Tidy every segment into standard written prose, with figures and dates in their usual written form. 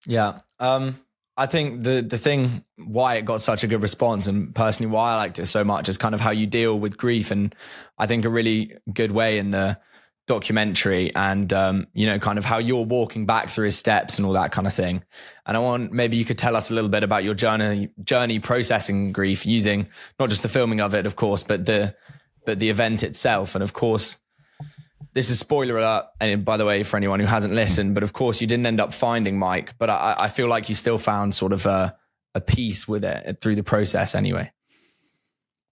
Yeah. I think the thing why it got such a good response, and personally why I liked it so much, is kind of how you deal with grief. And I think a really good way in the documentary, and kind of how you're walking back through his steps and all that kind of thing. And I want, maybe you could tell us a little bit about your journey processing grief, using not just the filming of it, of course, but the event itself. And of course, this is spoiler alert, and by the way, for anyone who hasn't listened, but of course you didn't end up finding Mike, but I feel like you still found sort of a peace with it through the process anyway.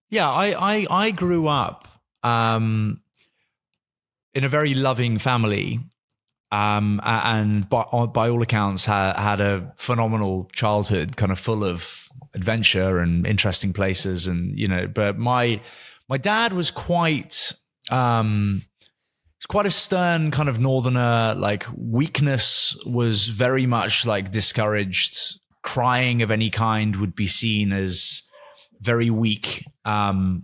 Yeah, I grew up in a very loving family, and by all accounts had a phenomenal childhood, kind of full of adventure and interesting places, and but my dad was quite a stern kind of northerner. Like, weakness was very much like discouraged. Crying of any kind would be seen as very weak. And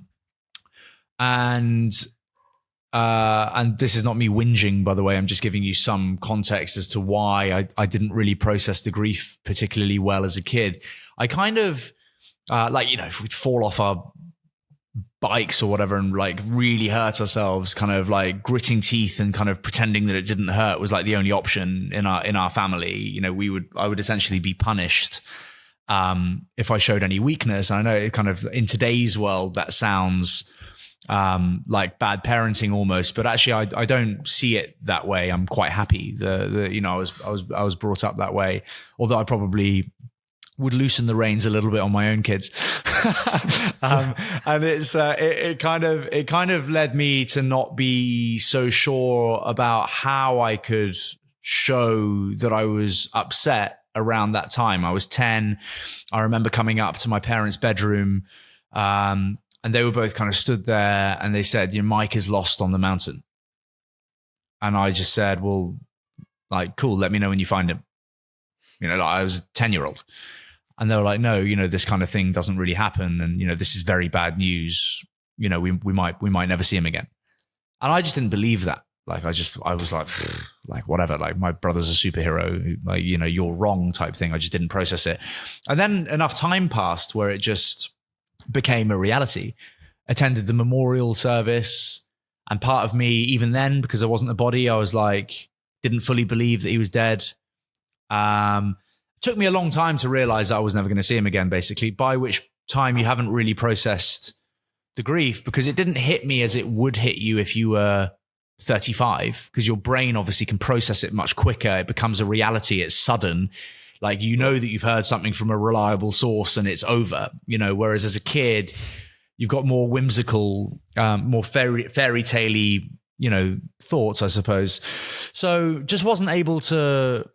this is not me whinging, by the way. I'm just giving you some context as to why I didn't really process the grief particularly well as a kid. I kind of, if we'd fall off our bikes or whatever and like really hurt ourselves, kind of like gritting teeth and kind of pretending that it didn't hurt was like the only option in our family. I would essentially be punished if I showed any weakness. And I know it kind of, in today's world, that sounds like bad parenting almost, but actually I don't see it that way. I'm quite happy. I was brought up that way, although I probably would loosen the reins a little bit on my own kids. And it kind of led me to not be so sure about how I could show that I was upset around that time. I was 10. I remember coming up to my parents' bedroom, and they were both kind of stood there, and they said, Mike is lost on the mountain. And I just said, well, like, cool, let me know when you find him. I was a 10-year-old. And they were like, no, this kind of thing doesn't really happen. And, this is very bad news. We might never see him again. And I just didn't believe that. Like, I was like, whatever, like, my brother's a superhero, like, you're wrong type thing. I just didn't process it. And then enough time passed where it just became a reality. Attended the memorial service. And part of me, even then, because there wasn't a body, I was like, didn't fully believe that he was dead. Took me a long time to realize that I was never going to see him again, basically, by which time you haven't really processed the grief, because it didn't hit me as it would hit you if you were 35, because your brain obviously can process it much quicker. It becomes a reality. It's sudden. Like, that you've heard something from a reliable source and it's over, whereas as a kid, you've got more whimsical, more fairy tale-y, thoughts, I suppose. So just wasn't able to.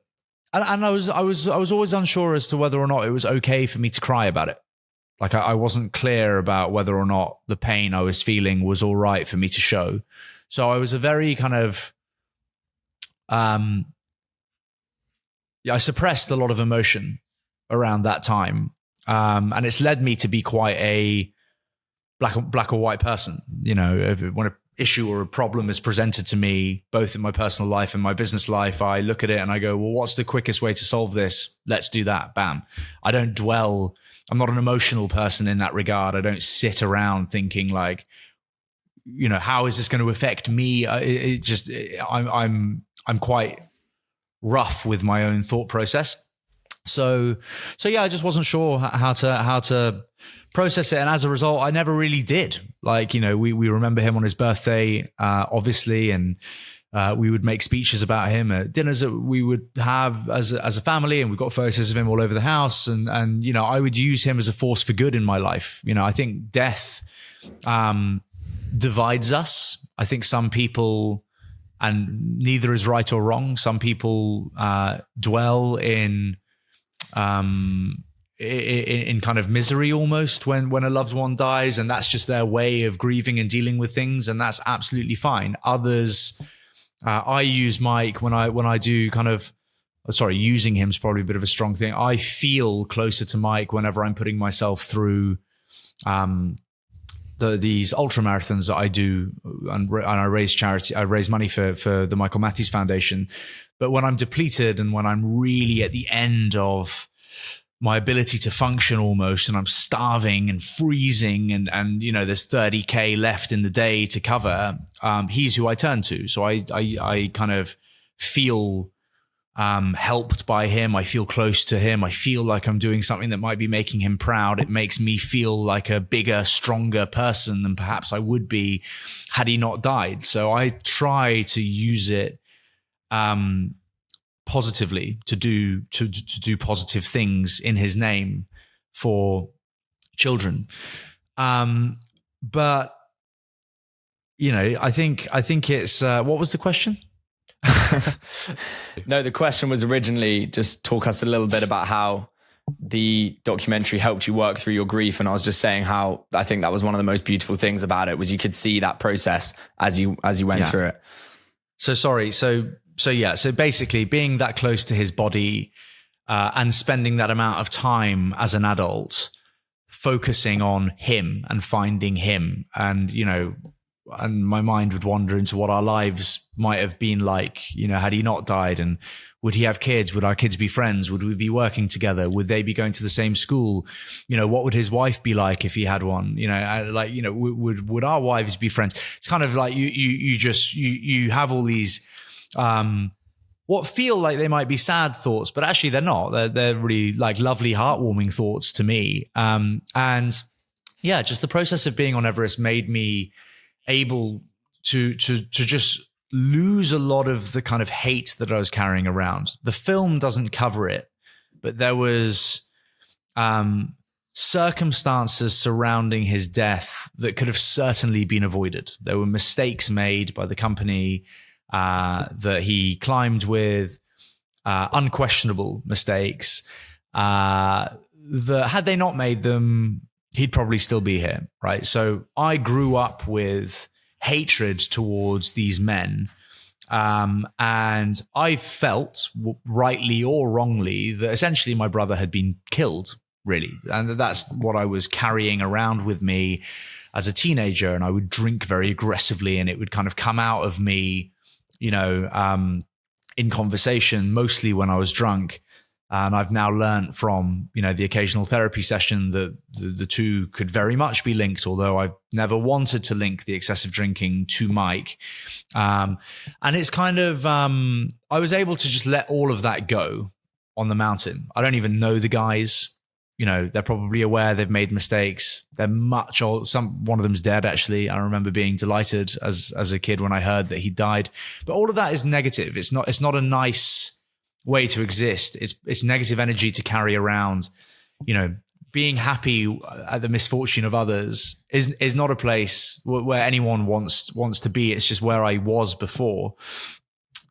And I was always unsure as to whether or not it was okay for me to cry about it. Like, I wasn't clear about whether or not the pain I was feeling was all right for me to show. So I was a very kind of, I suppressed a lot of emotion around that time. And it's led me to be quite a black or white person. When a issue or a problem is presented to me, both in my personal life and my business life, I look at it and I go, well, what's the quickest way to solve this? Let's do that. Bam. I don't dwell. I'm not an emotional person in that regard. I don't sit around thinking like, how is this going to affect me? I'm quite rough with my own thought process. So yeah, I just wasn't sure how to process it. And as a result, I never really did. Like, we remember him on his birthday, obviously, and we would make speeches about him at dinners that we would have as a family, and we've got photos of him all over the house. And I would use him as a force for good in my life. I think death divides us. I think some people, and neither is right or wrong, some people dwell in kind of misery almost when a loved one dies, and that's just their way of grieving and dealing with things, and that's absolutely fine. Others, I use Mike when I do kind of, sorry, using him is probably a bit of a strong thing. I feel closer to Mike whenever I'm putting myself through these ultra marathons that I do, and I raise money for the Michael Matthews Foundation. But when I'm depleted and when I'm really at the end of my ability to function almost, and I'm starving and freezing, and there's 30K left in the day to cover, he's who I turn to. So I kind of feel helped by him. I feel close to him. I feel like I'm doing something that might be making him proud. It makes me feel like a bigger, stronger person than perhaps I would be had he not died. So I try to use it positively, to do positive things in his name for children. But I think it's what was the question? No, the question was originally just talk us a little bit about how the documentary helped you work through your grief. And I was just saying how I think that was one of the most beautiful things about it, was you could see that process as you went through it. So basically being that close to his body and spending that amount of time as an adult focusing on him and finding him, and and my mind would wander into what our lives might have been like, had he not died, and would he have kids? Would our kids be friends? Would we be working together? Would they be going to the same school? What would his wife be like if he had one? Would our wives be friends? It's kind of like you have all these what feel like they might be sad thoughts, but actually they're not. They're really like lovely, heartwarming thoughts to me. And yeah, just the process of being on Everest made me able to just lose a lot of the kind of hate that I was carrying around. The film doesn't cover it, but there was circumstances surrounding his death that could have certainly been avoided. There were mistakes made by the company that he climbed with, unquestionable mistakes, that had they not made them, he'd probably still be here, right? So I grew up with hatred towards these men, and I felt, rightly or wrongly, that essentially my brother had been killed, really. And that's what I was carrying around with me as a teenager, and I would drink very aggressively, and it would kind of come out of me in conversation, mostly when I was drunk. And I've now learned from, the occasional therapy session that the two could very much be linked, although I've never wanted to link the excessive drinking to Mike. And it's kind of, I was able to just let all of that go on the mountain. I don't even know the guys. They're probably aware they've made mistakes. They're much old. One of them's dead, actually. I remember being delighted as a kid when I heard that he died. But all of that is negative. It's not a nice way to exist. It's negative energy to carry around. Being happy at the misfortune of others is not a place where anyone wants to be. It's just where I was before.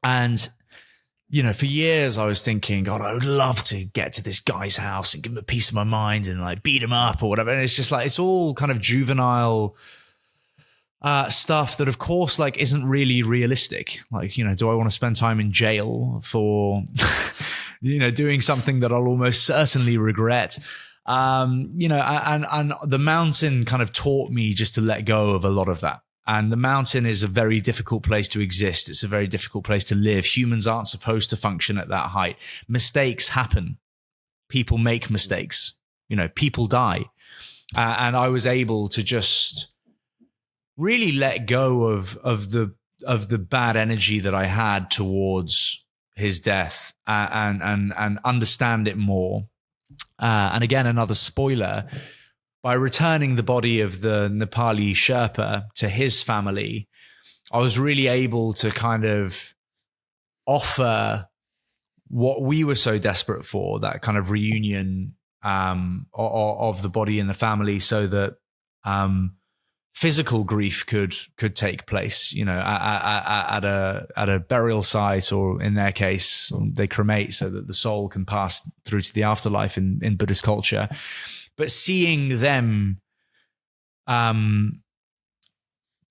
And for years I was thinking, God, I would love to get to this guy's house and give him a piece of my mind and like beat him up or whatever. And it's just like, it's all kind of juvenile stuff that of course like isn't really realistic. Like, do I want to spend time in jail for, doing something that I'll almost certainly regret? And the mountain kind of taught me just to let go of a lot of that. And the mountain is a very difficult place to exist. It's a very difficult place to live. Humans aren't supposed to function at that height. Mistakes happen. People make mistakes. People die. And I was able to just really let go of the bad energy that I had towards his death and understand it more. And again, another spoiler. By returning the body of the Nepali Sherpa to his family, I was really able to kind of offer what we were so desperate for, that kind of reunion of the body and the family, so that physical grief could take place, at a burial site, or in their case, they cremate so that the soul can pass through to the afterlife in Buddhist culture. But seeing them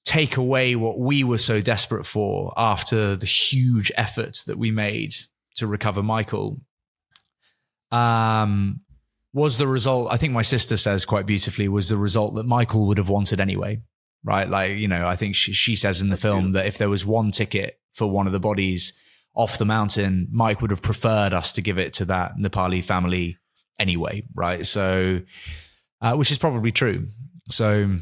take away what we were so desperate for after the huge efforts that we made to recover Michael, was the result, I think my sister says quite beautifully, was the result that Michael would have wanted anyway, right? Like, you know, I think she says in the film that if there was one ticket for one of the bodies off the mountain, Mike would have preferred us to give it to that Nepali family anyway, right? So, which is probably true. So